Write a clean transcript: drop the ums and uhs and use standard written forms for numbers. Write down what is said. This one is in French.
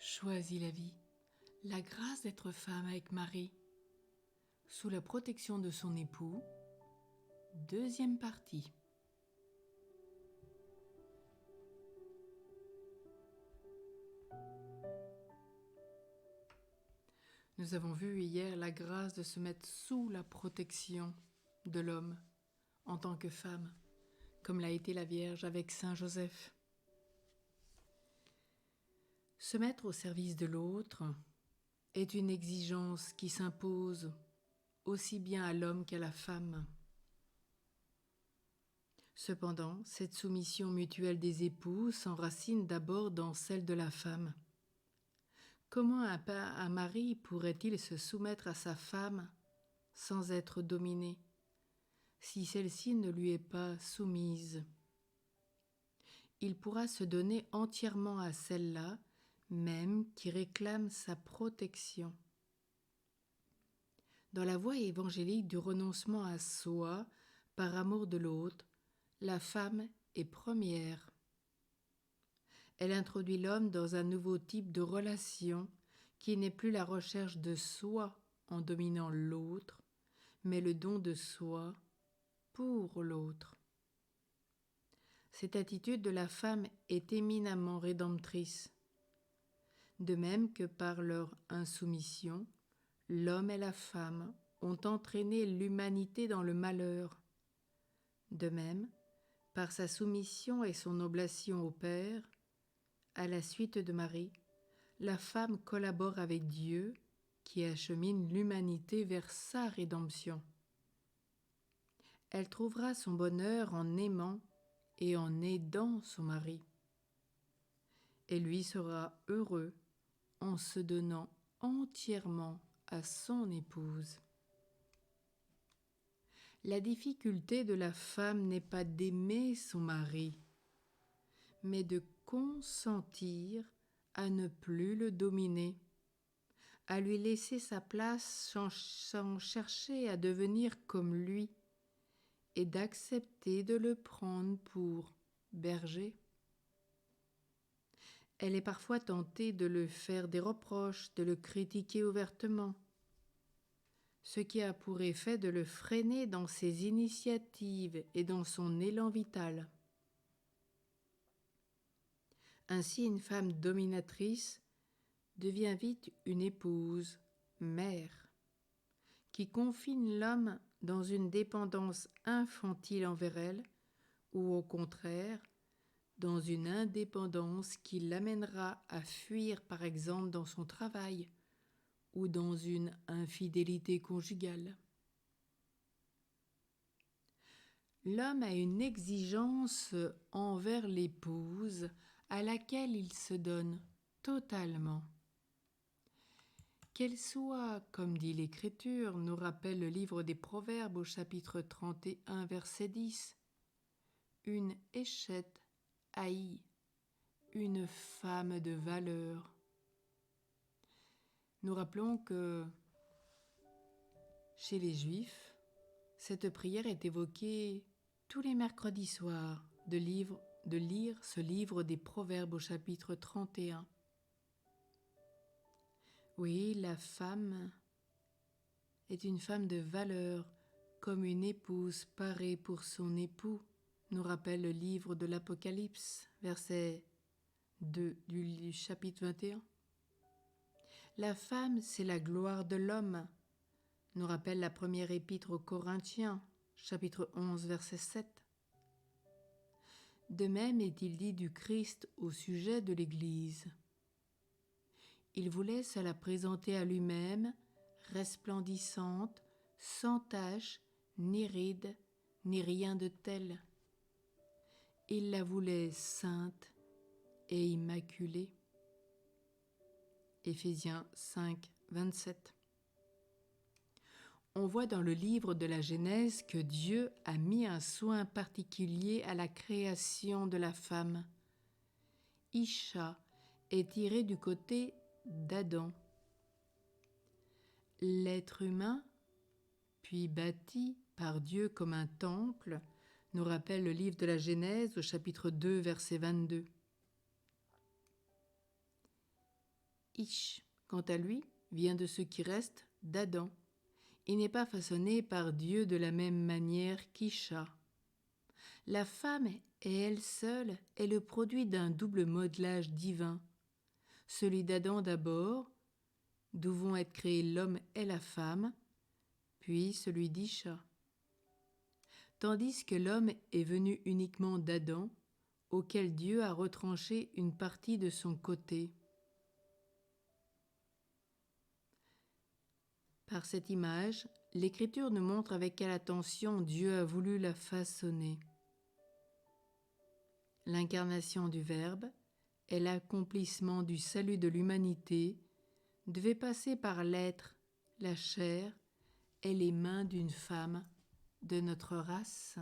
choisis la vie, la grâce d'être femme avec Marie, sous la protection de son époux. Deuxième partie. Nous avons vu hier la grâce de se mettre sous la protection de l'homme en tant que femme, comme l'a été la Vierge avec Saint Joseph. Se mettre au service de l'autre est une exigence qui s'impose aussi bien à l'homme qu'à la femme. Cependant, cette soumission mutuelle des époux s'enracine d'abord dans celle de la femme. Comment un mari pourrait-il se soumettre à sa femme sans être dominé, si celle-ci ne lui est pas soumise? Il pourra se donner entièrement à celle-là, même qui réclame sa protection. Dans la voie évangélique du renoncement à soi par amour de l'autre, la femme est première. Elle introduit l'homme dans un nouveau type de relation qui n'est plus la recherche de soi en dominant l'autre, mais le don de soi pour l'autre. Cette attitude de la femme est éminemment rédemptrice. De même que par leur insoumission, l'homme et la femme ont entraîné l'humanité dans le malheur. De même, par sa soumission et son oblation au Père, à la suite de Marie, la femme collabore avec Dieu qui achemine l'humanité vers sa rédemption. Elle trouvera son bonheur en aimant et en aidant son mari. Et lui sera heureux en se donnant entièrement à son épouse. La difficulté de la femme n'est pas d'aimer son mari, mais de consentir à ne plus le dominer, à lui laisser sa place sans chercher à devenir comme lui, et d'accepter de le prendre pour berger. Elle est parfois tentée de le faire des reproches, de le critiquer ouvertement, ce qui a pour effet de le freiner dans ses initiatives et dans son élan vital. Ainsi, une femme dominatrice devient vite une épouse, mère, qui confine l'homme dans une dépendance infantile envers elle, ou au contraire, dans une indépendance qui l'amènera à fuir par exemple dans son travail ou dans une infidélité conjugale. L'homme a une exigence envers l'épouse à laquelle il se donne totalement. Qu'elle soit, comme dit l'Écriture, nous rappelle le livre des Proverbes au chapitre 31, verset 10, une échette haïe, une femme de valeur. Nous rappelons que chez les Juifs, cette prière est évoquée tous les mercredis soirs de lire ce livre des Proverbes au chapitre 31. Oui, la femme est une femme de valeur, comme une épouse parée pour son époux, nous rappelle le livre de l'Apocalypse, verset 2 du chapitre 21. La femme, c'est la gloire de l'homme, nous rappelle la première épître aux Corinthiens, chapitre 11, verset 7. De même est-il dit du Christ au sujet de l'Église. Il voulait se la présenter à lui-même, resplendissante, sans tache, ni ride, ni rien de tel. Il la voulait sainte et immaculée. Éphésiens 5, 27. On voit dans le livre de la Genèse que Dieu a mis un soin particulier à la création de la femme. Isha est tirée du côté d'Adam. L'être humain, puis bâti par Dieu comme un temple, nous rappelle le livre de la Genèse au chapitre 2, verset 22. Ish, quant à lui, vient de ce qui reste d'Adam. Il n'est pas façonné par Dieu de la même manière qu'Isha. La femme, elle seule, est le produit d'un double modelage divin. Celui d'Adam d'abord, d'où vont être créés l'homme et la femme, puis celui d'Isha. Tandis que l'homme est venu uniquement d'Adam, auquel Dieu a retranché une partie de son côté. Par cette image, l'Écriture nous montre avec quelle attention Dieu a voulu la façonner. L'incarnation du Verbe et l'accomplissement du salut de l'humanité devait passer par l'être, la chair et les mains d'une femme de notre race.